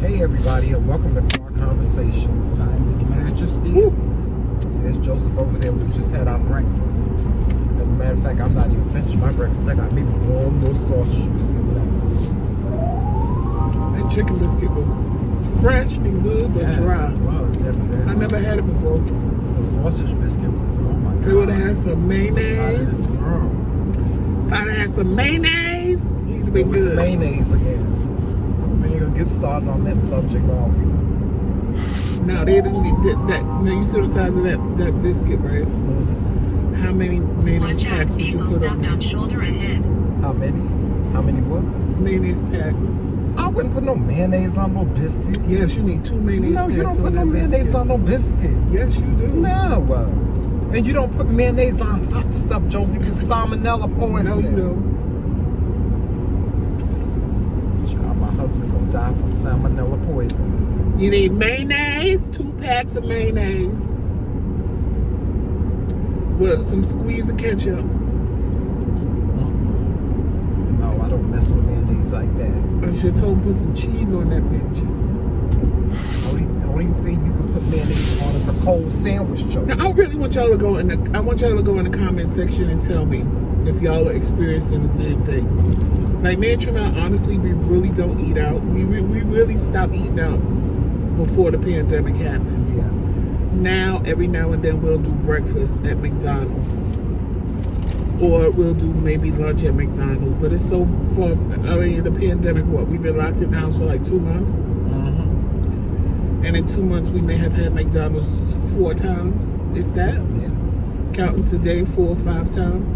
Hey everybody, and welcome to Car Conversations. I'm His Majesty. There's Joseph over there. We just had our breakfast. As a matter of fact, I'm not even finished my breakfast. I got maybe one more sausage biscuit left. That chicken biscuit was fresh and good, but dry. It was. I never had it before. The sausage biscuit was, oh my God. If it would have had some mayonnaise. Out of this world. If I'd have had some mayonnaise, it'd have been With good. mayonnaise again. We ain't gonna get started on that subject, are we? No, they didn't need that. Now you see the size of that biscuit, right? Mm-hmm. How many mayonnaise packs would you put on? Southbound shoulder ahead. How many? How many what? Mayonnaise packs. I wouldn't put no mayonnaise on no biscuit. Yes, you need 2 mayonnaise No, packs. you don't put no mayonnaise on no biscuit. Yes, you do. No. And you don't put mayonnaise on hot stuff, Joe, because salmonella poisoning. No, you don't. Child, my husband gonna die from salmonella poisoning. You need mayonnaise, 2 packs of mayonnaise. With some squeeze of ketchup. No, I don't mess with mayonnaise like that. I should have told him put some cheese on that bitch. Only thing you can put mayonnaise on is a cold sandwich, Joe. Now I really want y'all to go in the comment section and tell me if y'all are experiencing the same thing. Like me and Tremel, honestly, we really don't eat out. We really stopped eating out before the pandemic happened. Yeah. Now, every now and then, we'll do breakfast at McDonald's. Or we'll do maybe lunch at McDonald's. But it's so far, I mean, the pandemic, we've been locked in the house for like 2 months. Mm-hmm. And in 2 months, we may have had McDonald's 4 times, if that. Yeah. Counting today, 4 or 5 times.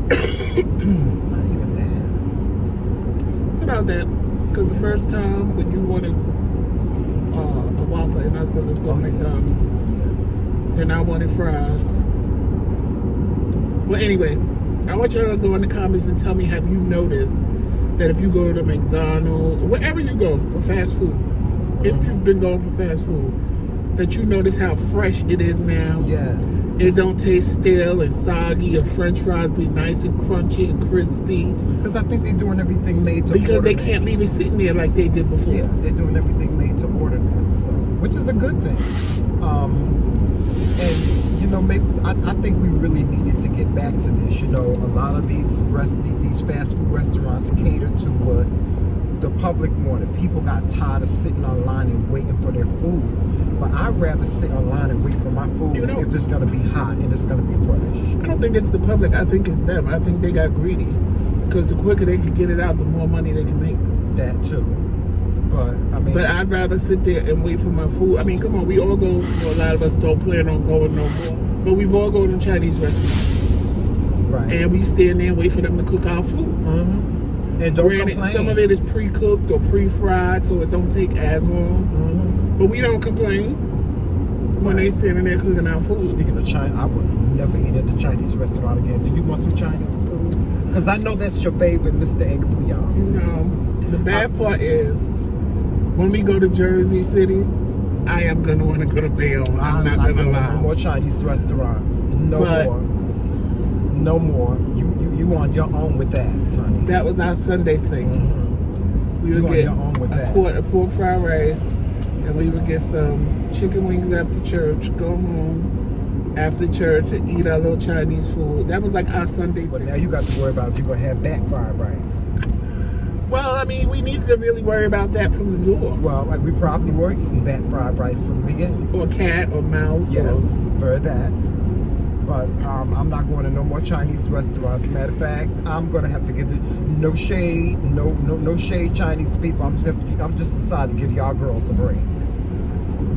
Not even that. It's about that. Because the first time when you wanted a Whopper and I said, let's go to McDonald's. Yeah. Then I wanted fries. Well, anyway, I want y'all to go in the comments and tell me, have you noticed that if you go to McDonald's, wherever you go for fast food, if you've been going for fast food, that you notice how fresh it is now? Yes. It don't taste stale and soggy. Your French fries be nice and crunchy and crispy. Because I think they're doing everything made to order. Because they can't leave it sitting there like they did before. Yeah, they're doing everything made to order now, so which is a good thing. And you know, maybe I think we really needed to get back to this. You know, a lot of these fast food restaurants cater to what the public wanted. People got tired of sitting online and waiting for their food. But I'd rather sit online and wait for my food if it's gonna be hot and it's gonna be fresh. I don't think it's the public. I think it's them. I think they got greedy. Because the quicker they can get it out, the more money they can make. That too. But I mean, but I'd rather sit there and wait for my food. I mean, come on, we all go. Well, a lot of us don't plan on going no more. But we've all go to Chinese restaurants. Right. And we stand there and wait for them to cook our food. Mm-hmm. And don't complain. Some of it is pre-cooked or pre-fried, so it don't take as long. Mm-hmm. But we don't complain when they standing there cooking our food. Speaking of China, I would never eat at the Chinese restaurant again. Do you want some Chinese food? Because I know that's your favorite Mr. Egg for y'all. You know, the bad part is when we go to Jersey City, I am going to want to go to Bayonne. I'm not going to lie. No more Chinese restaurants. No more. You on your own with that, honey. That was our Sunday thing. Mm-hmm. We would get a quart of pork fried rice, and we would get some chicken wings after church, go home after church and eat our little Chinese food. That was like our Sunday thing. But now you got to worry about if you're going to have back fried rice. Well, I mean, we needed to really worry about that from the door. Well, like we probably were eating back fried rice from the beginning. Or cat or mouse. Yes, for that. But I'm not going to no more Chinese restaurants. Matter of fact, I'm going to have to give it no shade, no shade, Chinese people. I'm just decided to give y'all girls a break.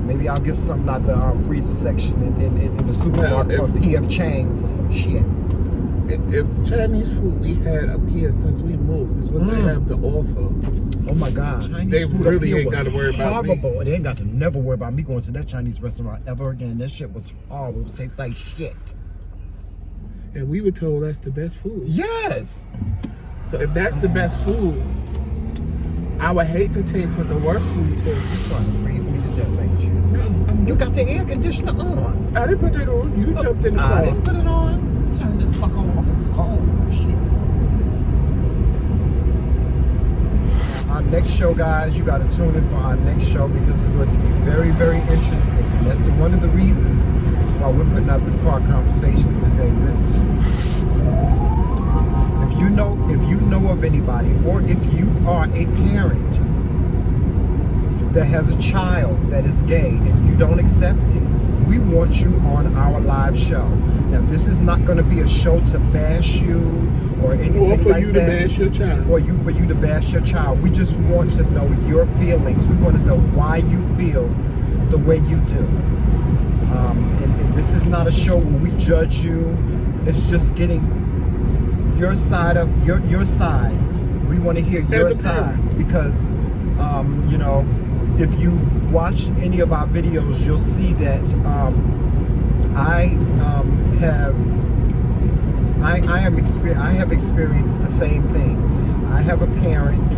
Maybe I'll get something out the freezer section in the supermarket for P.F. Chang's or some shit. If the Chinese food we had up here since we moved is what they have to offer. Oh my God. Chinese they food really ain't got to worry about me. They ain't got to never worry about me going to that Chinese restaurant ever again. That shit was horrible. It tastes like shit. And we were told that's the best food. Yes. So if that's the best food, I would hate to taste what the worst food tastes. You're trying to freeze me to death, ain't you? No. You got the air conditioner on. I didn't put it on. You jumped in the car. I didn't put it on. Turn this fucker off. It's cold. Shit. next show, guys, you got to tune in for our next show because it's going to be very, very interesting. And that's one of the reasons why we're putting out this car conversations today. Listen, if you know of anybody, or if you are a parent that has a child that is gay and you don't accept it, we want you on our live show. Now, this is not going to be a show to bash you or anything like that. Or for you to bash your child. Or for you to bash your child. We just want to know your feelings. We want to know why you feel the way you do. And this is not a show where we judge you. It's just getting your side of your side. We want to hear your side because, you know, if you've watched any of our videos, you'll see that I have experienced the same thing. I have a parent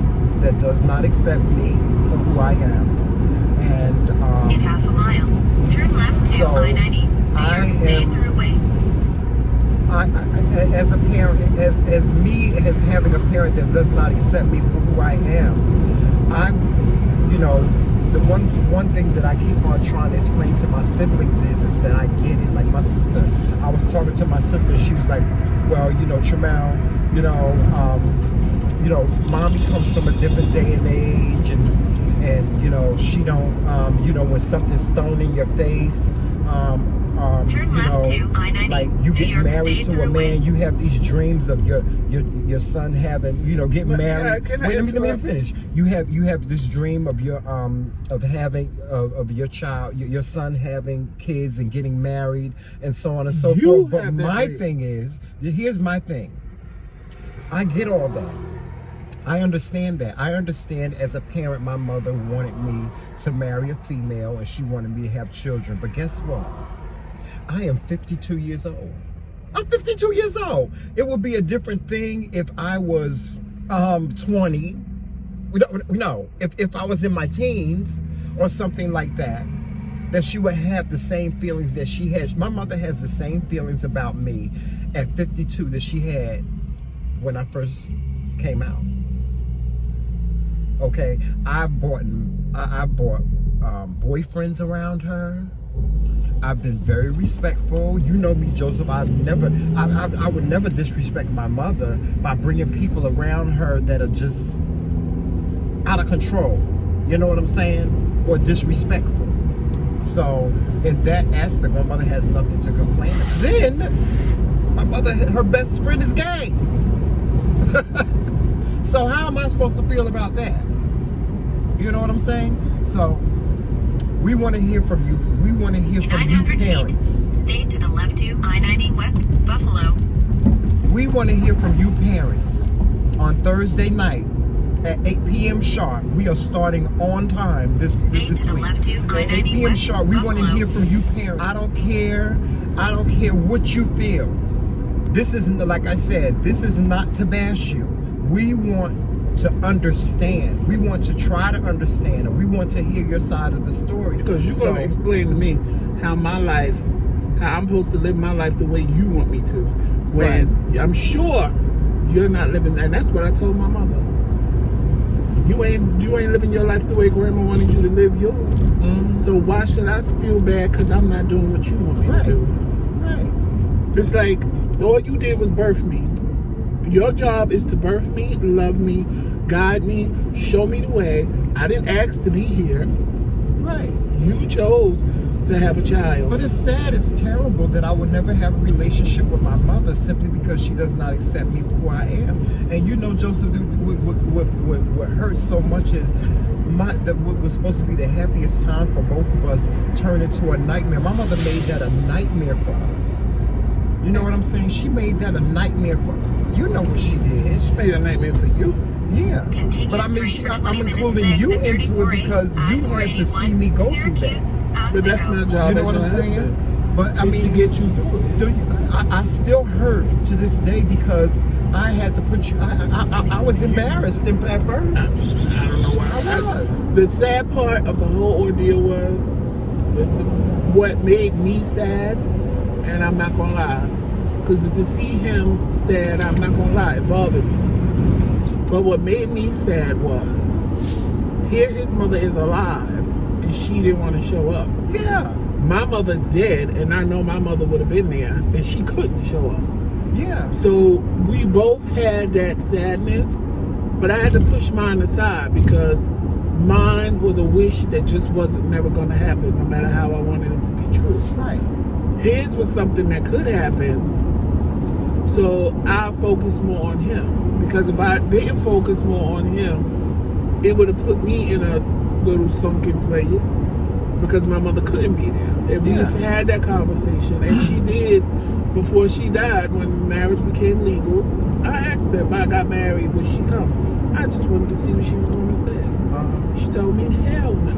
that does not accept me for who I am, and in half a mile, turn left to I-90. As a parent, as me as having a parent that does not accept me for who I am, you know, the one thing that I keep on trying to explain to my siblings is that I get it. Like my sister, I was talking to my sister. She was like, "Well, you know, Tramel, you know, mommy comes from a different day and age, and you know, she don't, you know, when something's thrown in your face, turn you know, left to I-90, like you get married to a man, you have these dreams of your son having, you know, getting married. Wait, let me finish. You have this dream of your of having of your child, your son having kids and getting married and so on and so forth. But my thing is, here's my thing. I get all that. I understand that. I understand as a parent, my mother wanted me to marry a female and she wanted me to have children. But guess what? I am 52 years old. I'm 52 years old. It would be a different thing if I was 20. No, if I was in my teens or something like that, that she would have the same feelings that she has. My mother has the same feelings about me at 52 that she had when I first came out. Okay, I've bought boyfriends around her. I've been very respectful. You know me, Joseph. I would never disrespect my mother by bringing people around her that are just out of control. You know what I'm saying? Or disrespectful. So in that aspect, my mother has nothing to complain about. Then my mother, her best friend is gay. So how am I supposed to feel about that? You know what I'm saying? So we want to hear from you. We want to hear from you parents. Stay to the left to I-90 West Buffalo. We want to hear from you parents. On Thursday night at 8 p.m. sharp, we are starting on time this week. Left to at 8 p.m. sharp, we want to hear from you parents. I don't care what you feel. This isn't, like I said, this is not to bash you. We want to understand. We want to try to understand, and we want to hear your side of the story. Because you're going to explain to me how I'm supposed to live my life the way you want me to. When I'm sure you're not living that. And that's what I told my mother. You ain't living your life the way Grandma wanted you to live yours. Mm-hmm. So why should I feel bad because I'm not doing what you want me to do? Right. It's like all you did was birth me. Your job is to birth me, love me, guide me, show me the way. I didn't ask to be here. Right. You chose to have a child. But it's sad, it's terrible that I would never have a relationship with my mother simply because she does not accept me for who I am. And you know, Joseph, what hurts so much is what was supposed to be the happiest time for both of us turned into a nightmare. My mother made that a nightmare for us. You know what I'm saying? She made that a nightmare for us. You know what she did. She made a nightmare for you. Yeah. But I mean, I'm including you into it because you had to see me go through that. But that's my job. You know what I'm saying? But I mean, to get you through it. I still hurt to this day because I had to put you. I was embarrassed at first. I don't know why I was. The sad part of the whole ordeal was what made me sad, and I'm not gonna lie, because to see him sad, I'm not gonna lie, it bothered me. But what made me sad was here his mother is alive and she didn't want to show up. Yeah. My mother's dead, and I know my mother would have been there, and she couldn't show up. Yeah. So we both had that sadness, but I had to push mine aside because mine was a wish that just wasn't never going to happen, no matter how I wanted it to be true. Right. His was something that could happen, so I focused more on him. Because if I didn't focus more on him, it would have put me in a little sunken place because my mother couldn't be there. And we've had that conversation, and she did before she died. When marriage became legal, I asked her if I got married, would she come? I just wanted to see what she was going to say. She told me, hell no.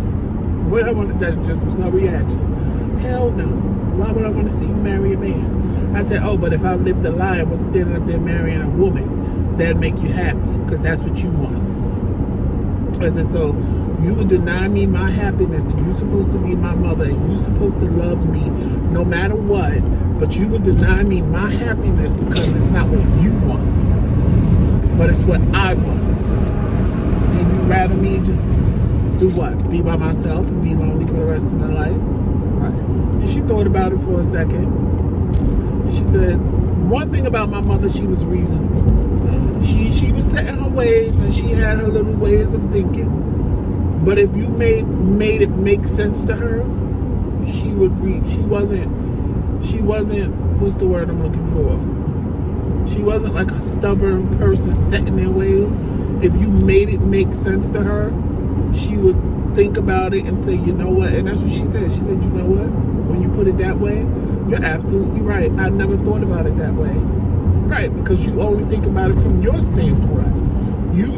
What I wanted, that just was her reaction. Hell no. Why would I want to see you marry a man? I said, oh, but if I lived a lie and was standing up there marrying a woman, that'd make you happy because that's what you want. I said, so you would deny me my happiness, and you're supposed to be my mother, and you're supposed to love me no matter what, but you would deny me my happiness because it's not what you want, but it's what I want. And you'd rather me just do what? Be by myself and be lonely for the rest of my life? Right. And she thought about it for a second. And she said, one thing about my mother, she was reasonable. She was set in her ways, and she had her little ways of thinking. But if you made it make sense to her, she would read. She wasn't, what's the word I'm looking for? She wasn't like a stubborn person set in their ways. If you made it make sense to her, she would think about it and say, you know what? And that's what she said. She said, you know what? When you put it that way, you're absolutely right. I never thought about it that way. Right, because you only think about it from your standpoint.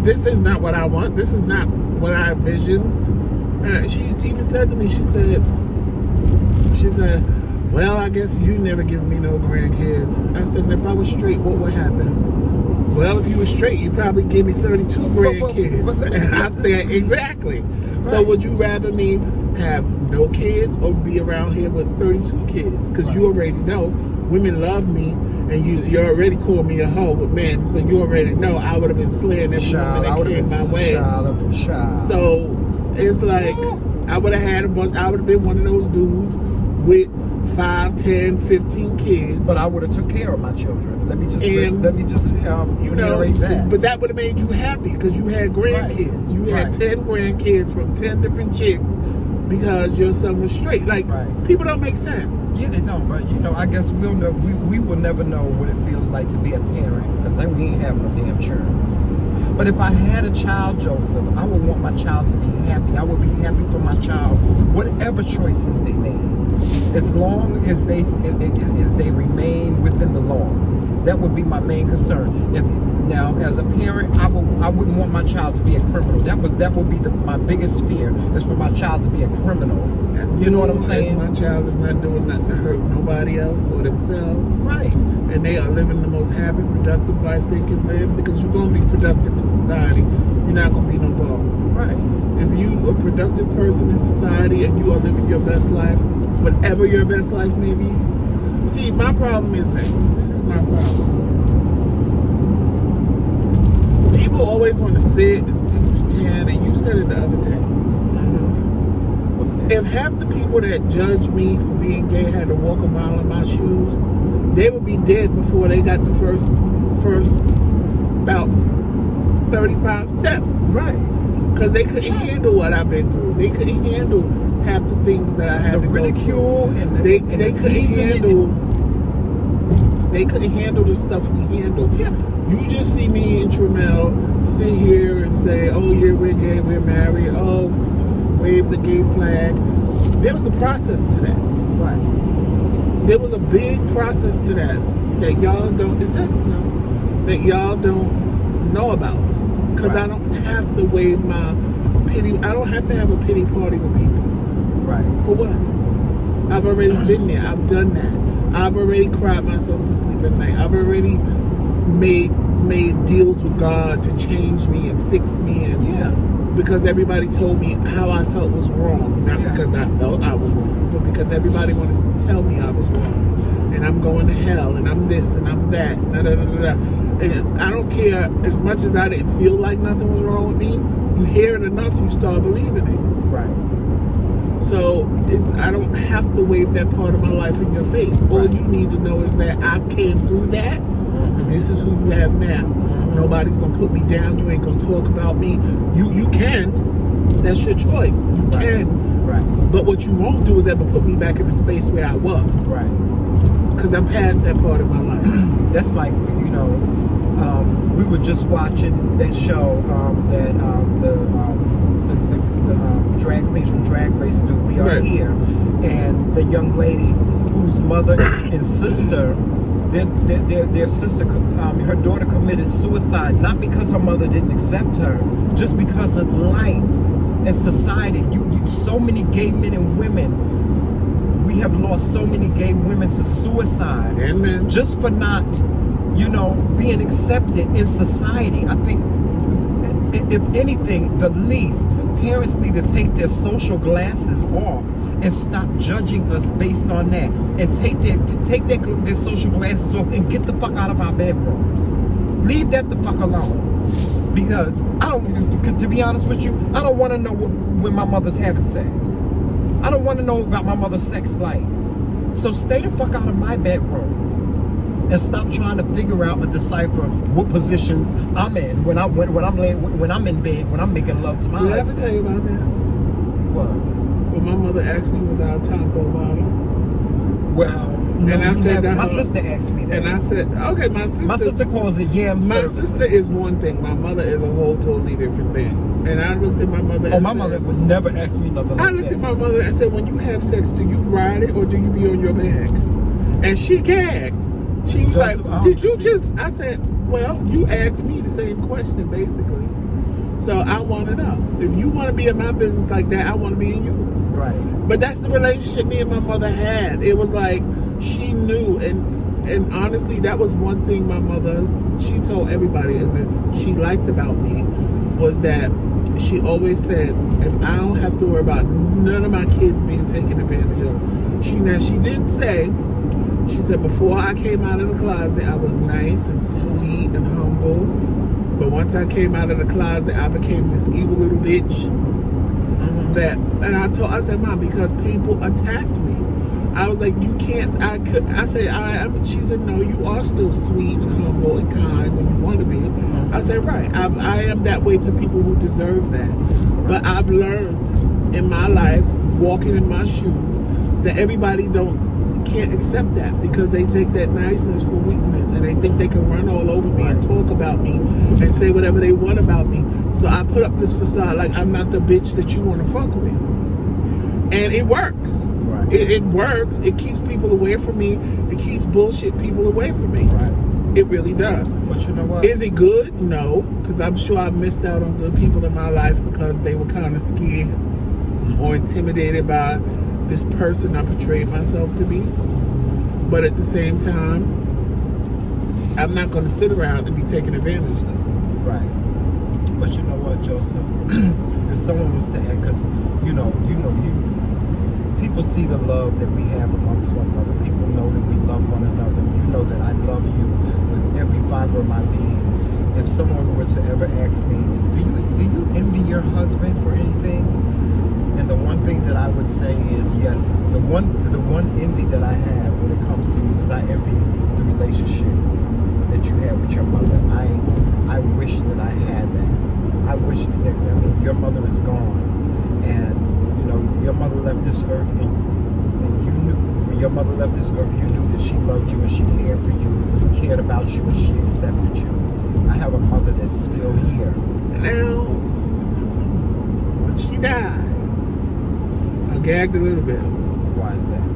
This is not what I want. This is not what I envisioned. She even said to me, she said, well, I guess you never given me no grandkids. I said, and if I was straight, what would happen? Well, if you were straight, you'd probably give me 32 grandkids. And I said, exactly. Right. So would you rather me have no kids or be around here with 32 kids? Because you already know women love me. And you already called me a hoe with men, so you already know I would have been slaying every woman that came my way. So it's like I would have been one of those dudes with 5, 10, 15 kids. But I would have took care of my children. Let me just reiterate that. But that would have made you happy because you had grandkids. Right. You had 10 grandkids from 10 different chicks because your son was straight. Like people don't make sense. Yeah, they don't. But I guess we'll know. We will never know what it feels like to be a parent because then we ain't having no damn children. But if I had a child, Joseph, I would want my child to be happy. I would be happy for my child, whatever choices they made, as long as they remain within the law. That would be my main concern. Now, as a parent, I wouldn't want my child to be a criminal. That would be my biggest fear, is for my child to be a criminal. You know what I'm saying? My child is not doing nothing to hurt nobody else or themselves. Right. And they are living the most happy, productive life they can live, because you're going to be productive in society. You're not going to be no bum. Right. If you a productive person in society and you are living your best life, whatever your best life may be. See, my problem is this. This is my problem. People always want to sit and pretend, and you said it the other day. If half the people that judge me for being gay had to walk a mile in my shoes, they would be dead before they got the first about 35 steps. Right. Because they couldn't handle what I've been through. They couldn't handle half the things that I had to go through. The ridicule and they couldn't handle. They couldn't handle the stuff we handle. Yeah. You just see me and Tramel sit here and say, "Oh yeah, we're gay, we're married." Oh, wave the gay flag. There was a process to that. Right. There was a big process to that y'all don't. That y'all don't know about. Because I don't have to wave my pity. I don't have to have a pity party with people. Right. For what? I've already been there. I've done that. I've already cried myself to sleep at night. I've already made deals with God to change me and fix me. And because everybody told me how I felt was wrong. Not because I felt I was wrong, but because everybody wanted to tell me I was wrong. And I'm going to hell, and I'm this, and I'm that, And I don't care, as much as I didn't feel like nothing was wrong with me, you hear it enough, you start believing it. Right. So I don't have to wave that part of my life in your face. All Right. you need to know is that I came through that. Mm-hmm. This is who you have now. Mm-hmm. Nobody's gonna put me down. You ain't gonna talk about me. You can. That's your choice. You Right. can. Right. But what you won't do is ever put me back in the space where I was. Right. Because I'm past that part of my life. That's like, you know, we were just watching that show that the drag queens from Drag Race do. We Are Right. Here, and the young lady whose mother and sister, their sister, her daughter committed suicide, not because her mother didn't accept her, just because of life and society. So many gay men and women. We have lost so many gay women to suicide. Amen. Just for not, you know, being accepted in society. I think, if anything, the least, parents need to take their social glasses off and stop judging us based on that. And take their social glasses off and get the fuck out of our bedrooms. Leave that the fuck alone. Because to be honest with you, I don't want to know when my mother's having sex. I don't want to know about my mother's sex life. So stay the fuck out of my bedroom and stop trying to figure out and decipher what positions I'm in when I'm in bed, when I'm making love to my Did I ever husband. tell you about that? What? When my mother asked me, was I a top or bottom? Well, no, And I said that my sister asked me that. And I said, okay, my sister calls it yam My service. sister is one thing. My mother is a whole totally different thing. And I looked at my mother. Oh, my mother would never ask me nothing like I looked that. at my mother and said, when you have sex, do you ride it or do you be on your back? And she gagged. She was like, did you just? I said, well, you asked me the same question, basically. So I want to know. If you want to be in my business like that, I want to be in yours. Right. But that's the relationship me and my mother had. It was like, she knew. And honestly, that was one thing my mother, she told everybody and that she liked about me, was that she always said, if I don't have to worry about none of my kids being taken advantage of. She did say, she said, before I came out of the closet, I was nice and sweet and humble. But once I came out of the closet, I became this evil little bitch. Mm-hmm. I said, Mom, because people attacked me. I was like, you can't, she said, no, you are still sweet and humble and kind when you want to be. Mm-hmm. I said, right, I am that way to people who deserve that. But I've learned in my life, walking in my shoes, that everybody can't accept that because they take that niceness for weakness and they think they can run all over me and talk about me and say whatever they want about me. So I put up this facade like I'm not the bitch that you want to fuck with. And it works. Right. It works. It keeps people away from me. It keeps bullshit people away from me. Right. It really does. But you know what? Is it good? No. Because I'm sure I missed out on good people in my life because they were kind of scared or intimidated by this person I portrayed myself to be. But at the same time, I'm not going to sit around and be taken advantage of. Right. But you know what, Joseph? If someone was to ask, because people see the love that we have amongst one another. People know that we love one another. You know that I love you with every fiber of my being. If someone were to ever ask me, do you envy your husband for anything? And the one thing that I would say is yes. The one envy that I have when it comes to you is I envy the relationship that you had with your mother. I wish that I had that. I wish that, your mother is gone. And, your mother left this earth and you knew, when your mother left this earth, you knew that she loved you and she cared for you, cared about you, and she accepted you. I have a mother that's still here. Now, when she died, I gagged a little bit. Why is that?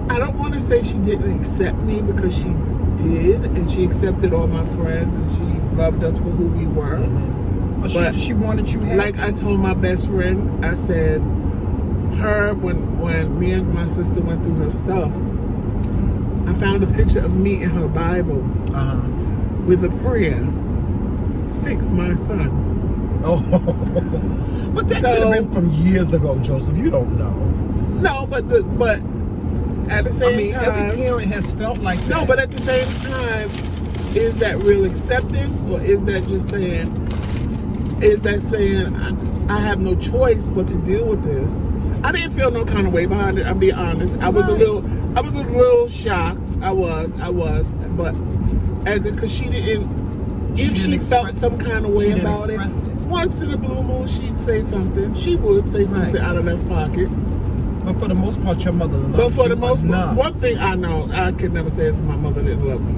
I don't want to say she didn't accept me because she did, and she accepted all my friends, and she loved us for who we were. But she wanted you happy. Like I told my best friend, I said, when me and my sister went through her stuff, I found a picture of me in her Bible with a prayer, fix my son. Oh, but that could have been from years ago, Joseph. You don't know. No, but at the same time, every parent has felt like that. No, but at the same time, is that real acceptance, or is that just saying, I have no choice but to deal with this? I didn't feel no kind of way behind it. I'll be honest. I was a little shocked. I was, but because she didn't. If she felt some kind of way about it, once in a blue moon, she'd say something. She would say something out of left pocket. But for the most part, your mother loved you. But for the most part, one thing I know, I could never say is my mother didn't love me.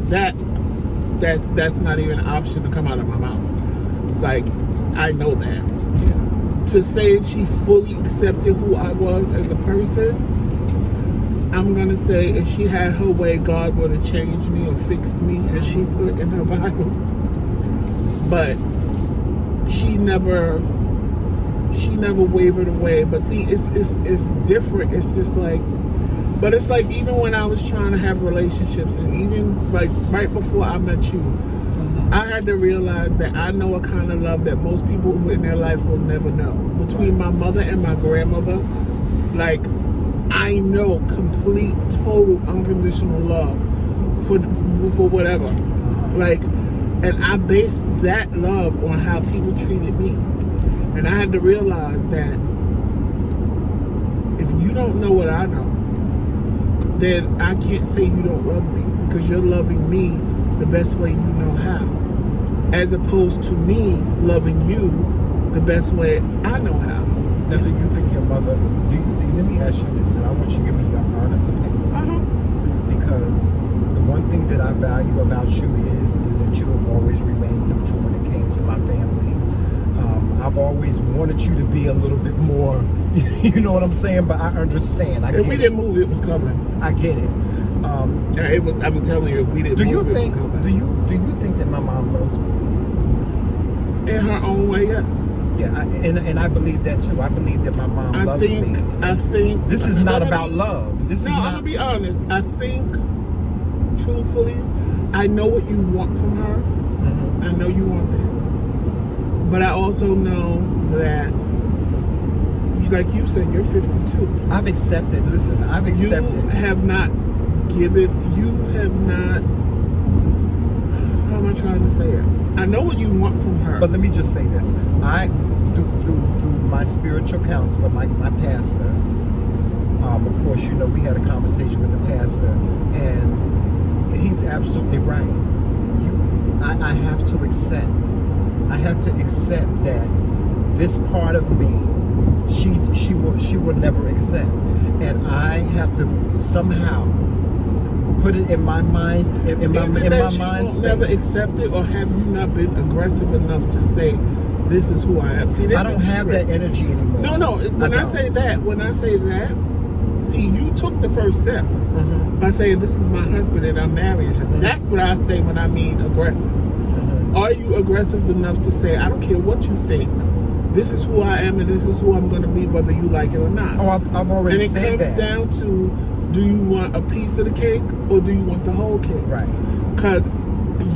That's not even an option to come out of my mouth. Like, I know that. Yeah. To say she fully accepted who I was as a person, I'm gonna say if she had her way, God would have changed me or fixed me, as she put in her Bible. But she never wavered away. But see, it's different. It's just like, but it's like even when I was trying to have relationships, and even like right before I met you, I had to realize that I know a kind of love that most people in their life will never know. Between my mother and my grandmother, like, I know complete, total, unconditional love for whatever. Like, and I based that love on how people treated me. And I had to realize that if you don't know what I know, then I can't say you don't love me, because you're loving me the best way you know how, as opposed to me loving you the best way I know how. Now, do you think your mother, let me ask you this, and I want you to give me your honest opinion. Because the one thing that I value about you is that you have always remained neutral when it came to my family. I've always wanted you to be a little bit more, you know what I'm saying? But I understand. If we didn't move, it was coming. I get it. It was. I'm telling you, if we didn't move, it was coming. Do you think that my mom loves me? In her own way, yes. Yeah, and I believe that too. I believe that my mom loves me. I think this is not about love. I'm gonna be honest. I think, truthfully, I know what you want from her. I know you want that. But I also know that, like you said, you're 52. I've accepted. Listen, I've accepted. You have not. How am I trying to say it? I know what you want from her. But let me just say this. Through my spiritual counselor, my pastor, of course, you know, we had a conversation with the pastor, and he's absolutely right. I have to accept. I have to accept that this part of me, she will never accept, and I have to somehow put it in my mind. In my mind, she never accept it, or have you not been aggressive enough to say, "This is who I am"? See, I don't have that energy anymore. No. When I say that, see, you took the first steps by saying, "This is my husband and I'm marrying him." That's what I say when I mean aggressive. Are you aggressive enough to say, "I don't care what you think. This is who I am, and this is who I'm going to be, whether you like it or not"? Oh, I've already said that. And it comes down to, do you want a piece of the cake or do you want the whole cake? Right. Because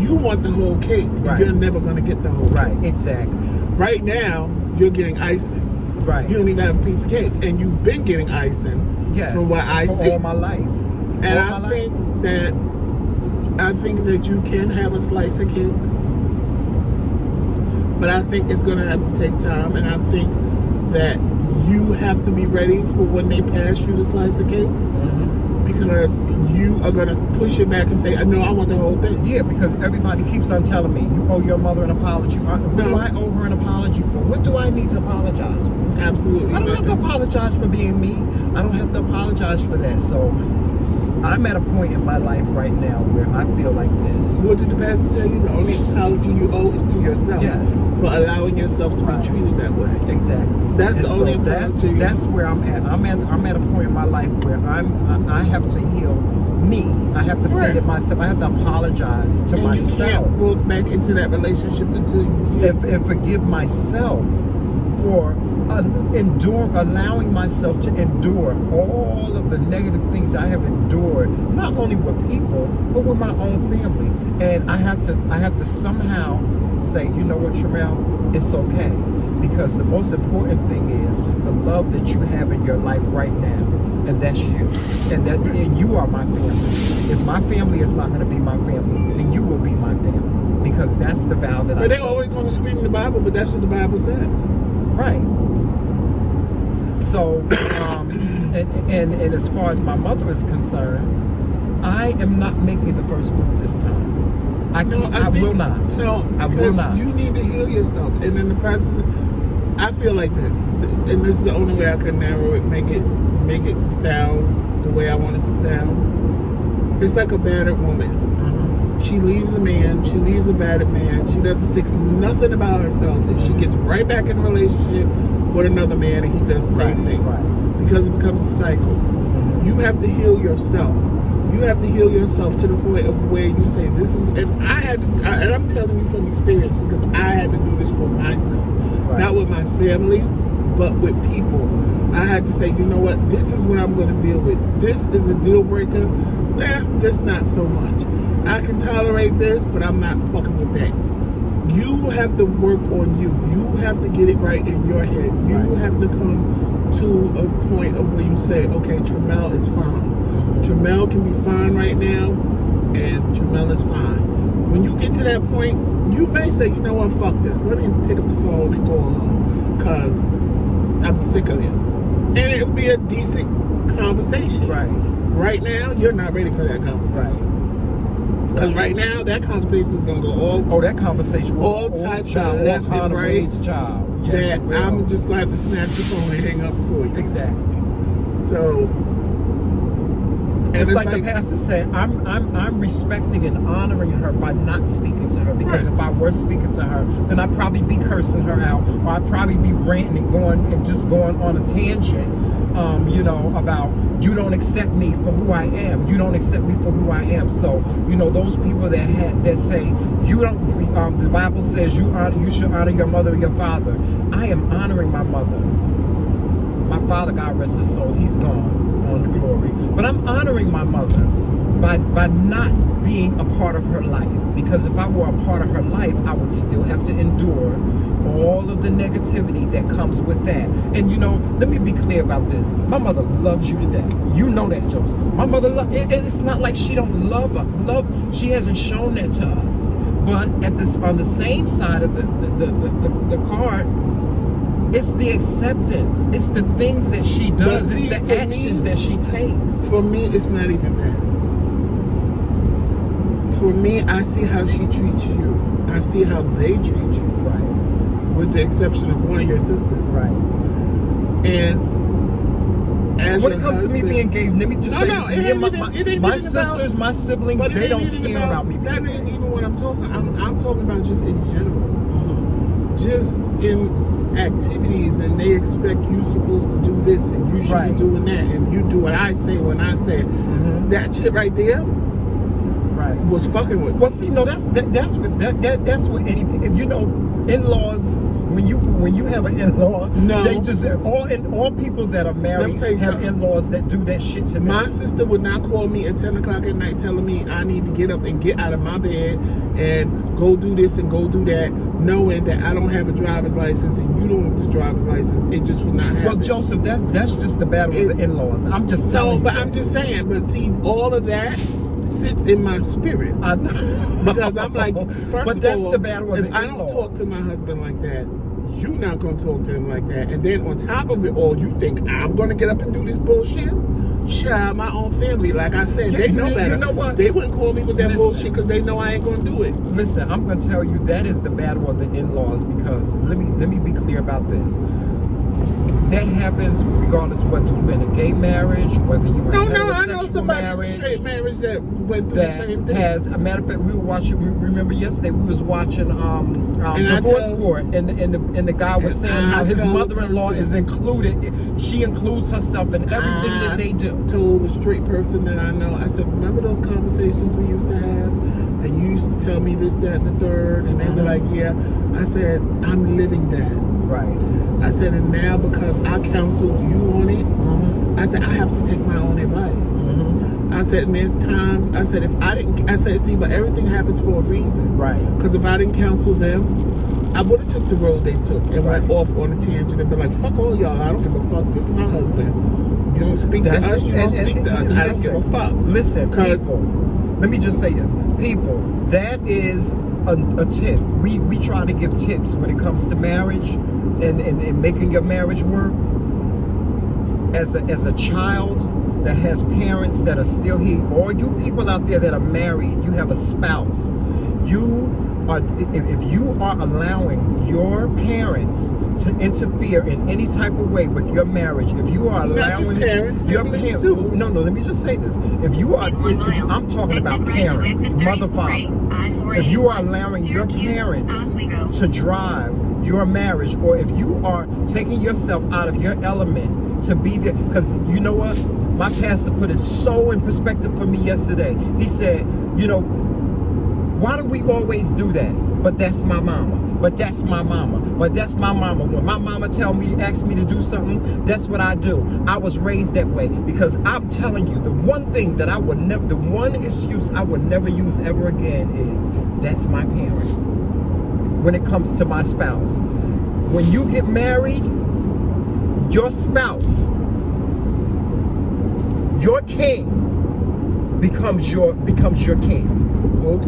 you want the whole cake, and you're never going to get the whole cake. Right, exactly. Right now, you're getting icing. Right. You don't even have a piece of cake, and you've been getting icing from what I see. all my life. And I think that you can have a slice of cake, but I think it's going to have to take time, and I think that you have to be ready for when they pass you the slice of cake, because you are going to push it back and say, "No, I want the whole thing." Yeah, because everybody keeps on telling me, "You owe your mother an apology." What do I owe her an apology for? What do I need to apologize for? Absolutely. I don't have to apologize for being me. I don't have to apologize for that. So I'm at a point in my life right now where I feel like this. What did the pastor tell you? The only apology you owe is to yourself. Yes. For allowing yourself to be treated that way. Exactly. That's the only apology. That's where I'm at. I'm at a point in my life where I have to heal me. I have to say to myself, I have to apologize to myself. You can't walk back into that relationship until you heal. And forgive myself for allowing myself to endure all of the negative things I have endured, not only with people, but with my own family. And I have to somehow say, you know what, Shamel, it's okay. because the most important thing is the love that you have in your life right now, and that's you, and you are my family. If my family is not going to be my family, then you will be my family, because that's the vow that I But they took. always want to scream in the Bible, but that's what the Bible says. Right. So, and as far as my mother is concerned, I am not making the first move this time. I will not. No, I will not. You need to heal yourself, and in the process, I feel like this, and this is the only way I can narrow it, make it sound the way I want it to sound. It's like a battered woman. She leaves a man, she leaves a battered man, she doesn't fix nothing about herself, and she gets right back in a relationship with another man, and he does the same thing. Right. Because it becomes a cycle. You have to heal yourself. You have to heal yourself to the point of where you say, this is, and I'm telling you from experience, because I had to do this for myself. Right. Not with my family, but with people. I had to say, you know what, this is what I'm going to deal with. This is a deal breaker. This not so much. I can tolerate this, but I'm not fucking with that. You have to work on you. You have to get it right in your head. You have to come to a point of where you say, okay, Tramel is fine. Tramel can be fine right now, and Tramel is fine. When you get to that point, you may say, you know what, fuck this. Let me pick up the phone and call her, because I'm sick of this. And it'll be a decent conversation. Right now, you're not ready for that conversation. Because right now, that conversation is going to go all... that conversation will all types of left and right. Child. That Yes, I'm just going to have to snatch the phone and hang up for you. Exactly. So... It's like the pastor said, I'm respecting and honoring her by not speaking to her, because if I were speaking to her, then I'd probably be cursing her out, or I'd probably be ranting and going on a tangent, about you don't accept me for who I am. You don't accept me for who I am. So, those people that say you don't. The Bible says you should honor your mother or your father. I am honoring my mother. My father, God rest his soul, he's gone on the glory. But I'm honoring my mother by not being a part of her life. Because if I were a part of her life, I would still have to endure all of the negativity that comes with that. And let me be clear about this. My mother loves you to death. You know that, Joseph. My mother it's not like she don't love her. She hasn't shown that to us. But on the same side of the card, it's the acceptance. It's the things that she does. It's the actions that she takes. For me, it's not even that. For me, I see how she treats you. I see how they treat you. Right. With the exception of one of your sisters. Right. And as when it comes to me being gay, let me just say this. My sisters, my siblings, they don't care about me being gay. That ain't even what I'm talking about. I'm talking about just in general. Just in activities, and they expect you supposed to do this, and you should be doing that, and you do what I say when I say it. That shit right there was fucking with me. Well, see, that's what any in-laws, when you have an in-law, they just all people that are married have in-laws that do that shit to them. My sister would not call me at 10 o'clock at night telling me I need to get up and get out of my bed and go do this and go do that, knowing that I don't have a driver's license and you don't have the driver's license. It just would not happen. Well, Joseph, that's just the battle of the in-laws. I'm just telling you. But I'm just saying. But see, all of that sits in my spirit. I know. Because I'm like, first of all, the battle of if the I don't talk to my husband like that, you're not going to talk to him like that. And then on top of it all, you think I'm going to get up and do this bullshit? Child, my own family, like I said, they know better. You know what? They wouldn't call me with that bullshit because they know I ain't going to do it. Listen, I'm going to tell you, that is the battle of the in-laws, because let me be clear about this. That happens regardless whether you're in a gay marriage, whether you're in a heterosexual I know somebody marriage, in a straight marriage that went through the same thing. As a matter of fact, we were watching. Remember yesterday we was watching divorce court, and the guy was saying how his mother-in-law is included. She includes herself in everything that they do. Told the straight person that I know, I said, remember those conversations we used to have, and you used to tell me this, that, and the third, and they were like, yeah. I said, I'm living that. Right. I said, and now because I counseled you on it, I said, I have to take my own advice. I said, and there's times, I said, see, but everything happens for a reason. Right. Because if I didn't counsel them, I would have took the road they took and went off on a tangent and been like, fuck all y'all, I don't give a fuck, this is my husband. You don't speak to us, you don't speak to us, I don't give a fuck. Listen, people, let me just say this. People, that is a tip. We try to give tips when it comes to marriage and making your marriage work. As a child that has parents that are still here, or you people out there that are married, you have a spouse, if you are allowing your parents to interfere in any type of way with your marriage, if you are allowing your parents, no, let me just say this. If you are, I'm talking about parents, mother, father. If you are allowing your parents to drive your marriage, or if you are taking yourself out of your element to be there, because you know what? My pastor put it so in perspective for me yesterday. He said, you know, why do we always do that? But that's my mama. But that's my mama. But that's my mama. When my mama asks me to do something, that's what I do. I was raised that way. Because I'm telling you, the one thing that the one excuse I would never use ever again is, that's my parent. When it comes to my spouse. When you get married, your spouse, your king becomes your king. Or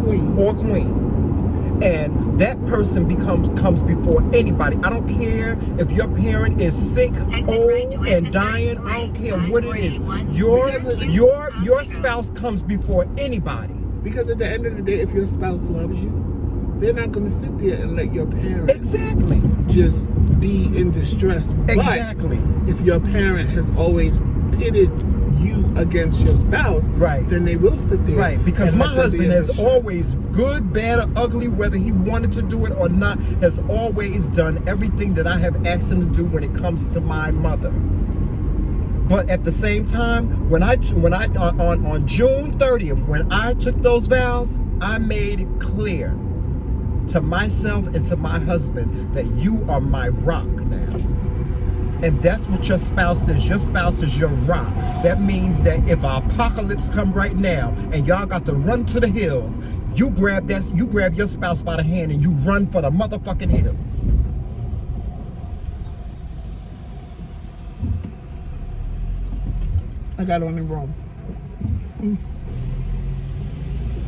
queen. And that person comes before anybody. I don't care if your parent is sick, old, and dying. I don't care what it is. Your spouse comes before anybody. Because at the end of the day, if your spouse loves you, they're not going to sit there and let your parents just be in distress. Exactly. But if your parent has always pitted you against your spouse, right, then they will sit there. Right, because my husband has always, good, bad, or ugly, whether he wanted to do it or not, has always done everything that I have asked him to do when it comes to my mother. But at the same time, when I on June 30th, when I took those vows, I made it clear to myself and to my husband that you are my rock now. And that's what your spouse is. Your spouse is your rock. That means that if an apocalypse come right now and y'all got to run to the hills, you grab your spouse by the hand and you run for the motherfucking hills. I got on in Rome.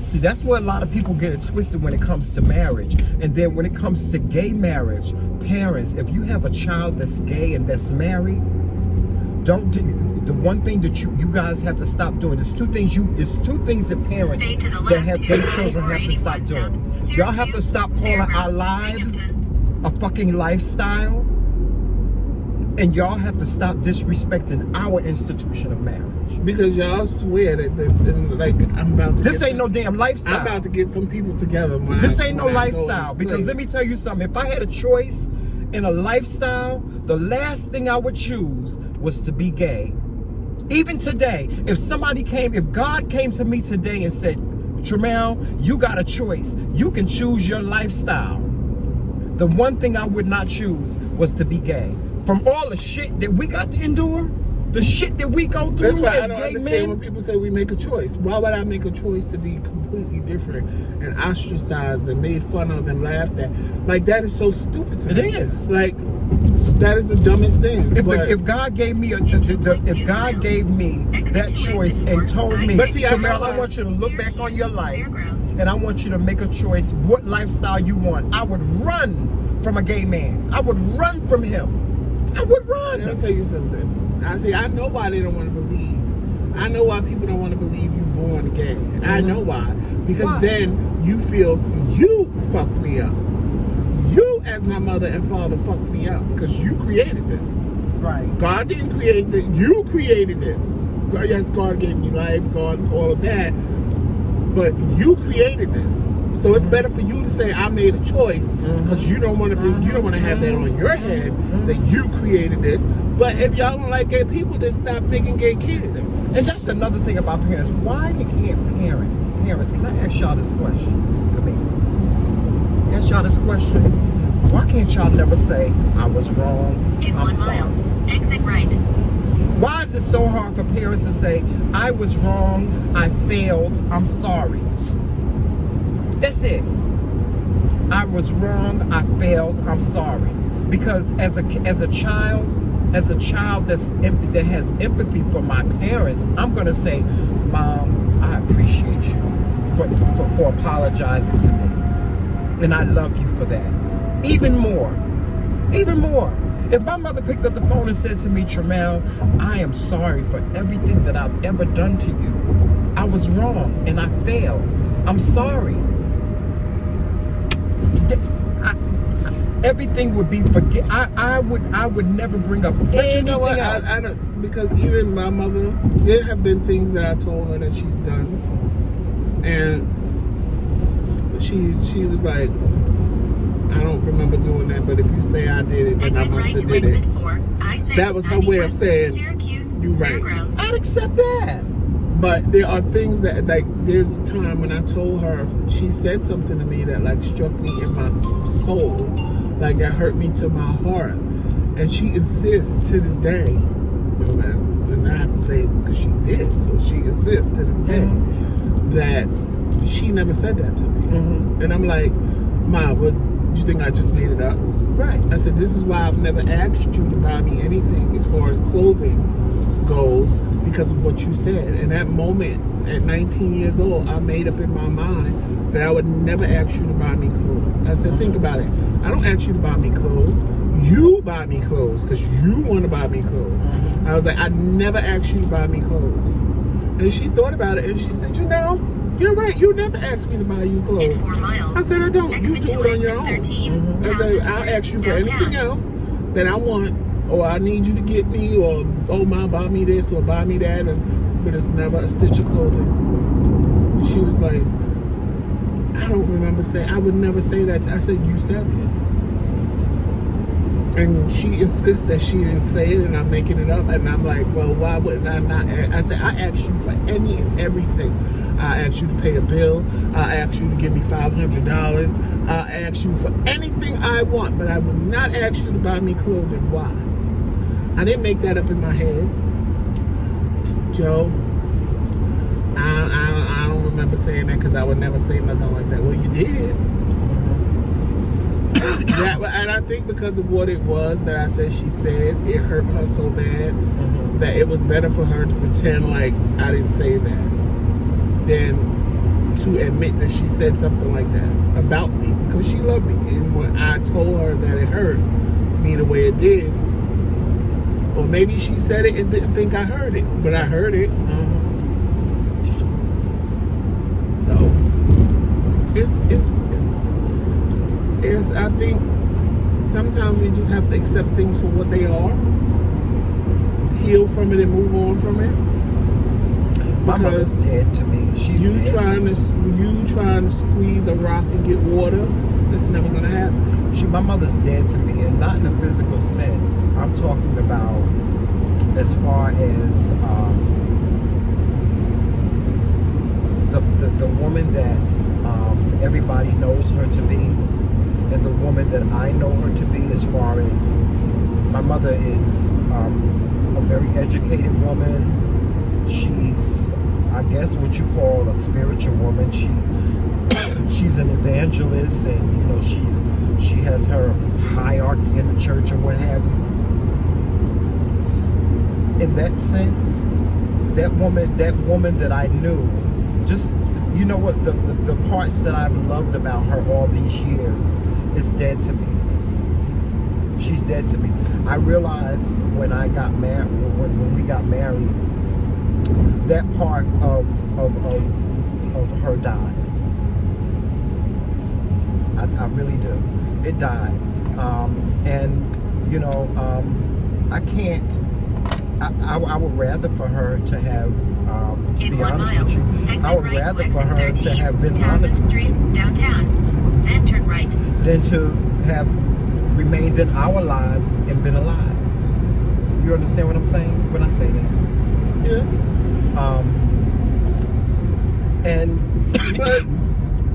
See, that's where a lot of people get it twisted when it comes to marriage. And then when it comes to gay marriage, parents, if you have a child that's gay and that's married, don't do the one thing that you guys have to stop doing. It's two things that parents that have gay children have to stop doing. Y'all have to stop calling our lives a fucking lifestyle. And y'all have to stop disrespecting our institution of marriage. Because y'all swear that I'm about to. This ain't no damn lifestyle. I'm about to get some people together. This ain't no lifestyle. Because let me tell you something. If I had a choice in a lifestyle, the last thing I would choose was to be gay. Even today, if God came to me today and said, Tramel, you got a choice. You can choose your lifestyle. The one thing I would not choose was to be gay. From all the shit that we got to endure, the shit that we go through. That's why I don't understand when people say we make a choice. Why would I make a choice to be completely different and ostracized and made fun of and laughed at? Like, that is so stupid to me. It is. Like, that is the dumbest thing. If God gave me that choice and told me, Tramel, I want you to look back on your life and I want you to make a choice what lifestyle you want, I would run from a gay man. I would run from him. I would run. Let me tell you something. I know why they don't want to believe. I know why people don't want to believe you born gay. Mm-hmm. I know why. Because then you feel you fucked me up. You, as my mother and father, fucked me up because you created this. Right. God didn't create this. You created this. Yes, God gave me life, God, all of that. But you created this. So it's better for you to say I made a choice because you don't want to have that on your head that you created this. But if y'all don't like gay people, then stop making gay kids. And that's another thing about parents. Why can't parents, can I ask y'all this question? Come here. Ask y'all this question. Why can't y'all never say, I was wrong, I'm sorry? Exit right. Why is it so hard for parents to say, I was wrong, I failed, I'm sorry? That's it. I was wrong. I failed. I'm sorry. Because as a child that has empathy for my parents, I'm gonna say, Mom, I appreciate you for apologizing to me, and I love you for that. Even more. If my mother picked up the phone and said to me, Tramel, I am sorry for everything that I've ever done to you. I was wrong and I failed. I'm sorry. Everything would be I would never bring up anything. But you know what? Else. I don't, because even my mother, there have been things that I told her that she's done, and she was like, I don't remember doing that, but if you say I did it, then Exit I must right have to did exit it. 4, I-6, That was her way of saying, Syracuse, you right. Fairgrounds. I'd accept that. But there are things that, like, there's a time when I told her, she said something to me that, like, struck me in my soul, like, that hurt me to my heart. And she insists to this day, and I have to say, because she's dead, so she insists to this day that she never said that to me. And I'm like, Ma, what, you think I just made it up? Right. I said, this is why I've never asked you to buy me anything as far as clothing goes, because of what you said. In that moment, at 19 years old, I made up in my mind that I would never ask you to buy me clothes. I said, think about it. I don't ask you to buy me clothes. You buy me clothes because you want to buy me clothes. I was like, I never asked you to buy me clothes. And she thought about it and she said, you know, you're right. You never asked me to buy you clothes. In 4 miles. I said, I don't. You Exit do to it on your exit own. 13, I said, Townsend I'll Street, ask you for downtown. anything else that I want, or I need you to get me, or, oh, Ma, buy me this, or buy me that, but it's never a stitch of clothing. And she was like, I don't remember saying, I would never say that. I said, you said it. And she insists that she didn't say it and I'm making it up. And I'm like, well, why wouldn't I not? I said, I asked you for any and everything. I asked you to pay a bill. I asked you to give me $500. I asked you for anything I want, but I would not ask you to buy me clothing. Why? I didn't make that up in my head. Joe, I don't remember saying that because I would never say nothing like that. Well, you did. That, and I think because of what it was that I said she said, it hurt her so bad that it was better for her to pretend like I didn't say that than to admit that she said something like that about me, because she loved me. And when I told her that it hurt me the way it did, or maybe she said it and didn't think I heard it, but I heard it. So it's I think sometimes we just have to accept things for what they are, heal from it and move on from it. My mother's dead to me. She's you dead trying to squeeze a rock and get water, that's never gonna happen. My mother's dead to me, and not in a physical sense. I'm talking about as far as the woman that everybody knows her to be, and the woman that I know her to be. As far as my mother is a very educated woman. She's, I guess, what you call a spiritual woman. She's an evangelist, and you know she has her hierarchy in the church or what have you. In that sense, that woman that I knew, just, you know what, the parts that I've loved about her all these years is dead to me. She's dead to me. I realized when I got married, when we got married, that part of her died. I really do. It died. And you know, I can't. I would rather for her to have, to be honest with you, I would rather for her to have been honest Street, downtown. Then turn right. than to have remained in our lives and been alive. You understand what I'm saying when I say that? Yeah. But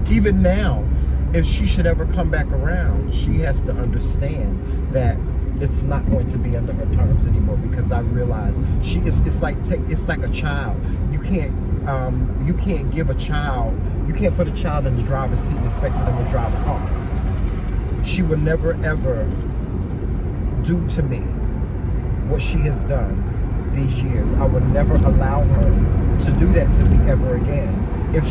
even now, if she should ever come back around, she has to understand that it's not going to be under her terms anymore, because I realize it's like a child. You can't give a child, you can't put a child in the driver's seat and expect them to drive a car. she would never ever do to me what she has done these years. I would never allow her to do that to me ever again. If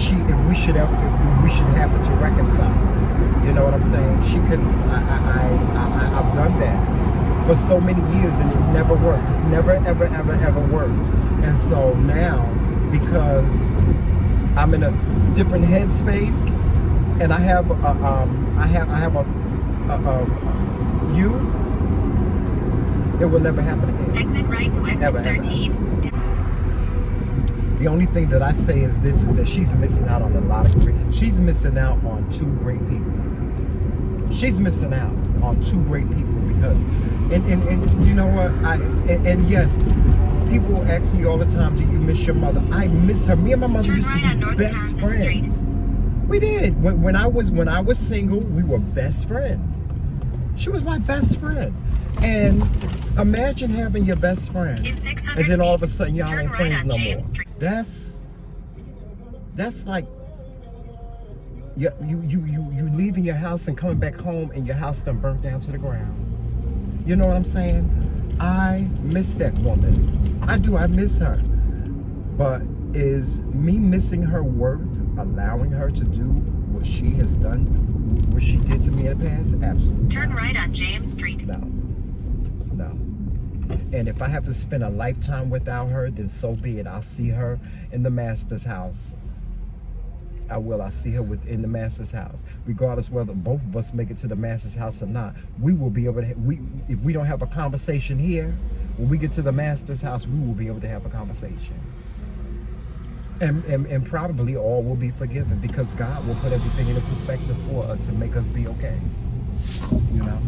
we should happen to reconcile, you know what I'm saying? She could. I've done that for so many years, and it never worked. It never, ever, ever, ever worked. And so now, because I'm in a different headspace, and I have you, it will never happen again. Exit right to exit Ever, 13. The only thing that I say is this, is that she's missing out on a lot of great, she's missing out on two great people. She's missing out on two great people because, and you know what, and yes, people ask me all the time, do you miss your mother? I miss her. Me and my mother Turn used right to on be North best Townsend friends. Street. We did. When I was single, we were best friends. She was my best friend. And imagine having your best friend, In 600 and then all of a feet, sudden y'all turn ain't right friends on no James more. Street. That's like you leaving your house and coming back home and your house done burnt down to the ground. You know what I'm saying? I miss that woman. I do. I miss her. But is me missing her worth allowing her to do what she has done, what she did to me in the past? Absolutely. Turn right on James Street. No. And if I have to spend a lifetime without her, then so be it. I'll see her in the master's house. I will. I'll see her in the master's house. Regardless whether both of us make it to the master's house or not, we will be able to, if we don't have a conversation here, when we get to the master's house, we will be able to have a conversation. And probably all will be forgiven because God will put everything into perspective for us and make us be okay. You know?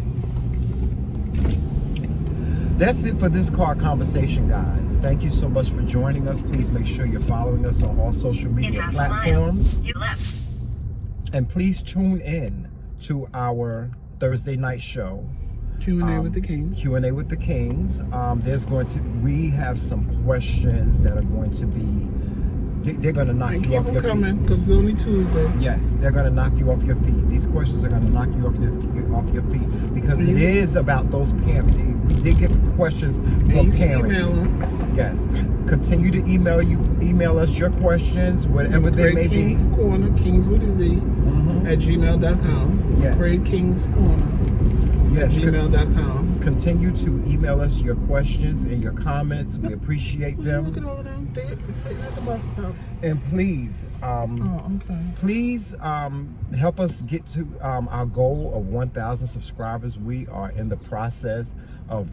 That's it for this car conversation, guys. Thank you so much for joining us. Please make sure you're following us on all social In media half platforms. a mile, you left. And please tune in to our Thursday night show. Q&A with the Kingz. Q&A with the Kingz. We have some questions that are going to be, they're going to knock And you keep off them your coming, feet. because it's only Tuesday. Yes, they're going to knock you off your feet. These questions are going to knock you off your feet because it is about those parents. We did get questions from you can parents. email them. Yes. Continue to email us your questions, whatever they may be. Kingz Corner, Kingz with a Z, at gmail.com. Yes. McRae Kingz Corner, Yes. at gmail.com. Continue to email us your questions and your comments. We appreciate them. Look at all them. They're sitting at the bus stop. And please, please help us get to our goal of 1,000 subscribers. We are in the process of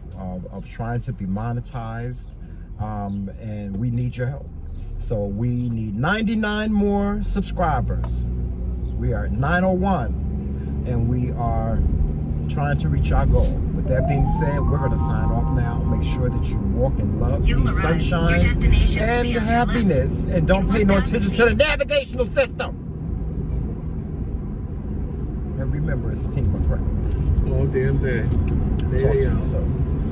trying to be monetized, and we need your help. So we need 99 more subscribers. We are at 901, and we are trying to reach our goal. With that being said, we're going to sign off now. Make sure that you walk in love, You'll peace, arrive. sunshine, Your destination will and be on your happiness. left. And don't In pay no 1,000 attention to the navigational system. And remember, it's Team McRae. All damn day. Talk There to you you go. soon.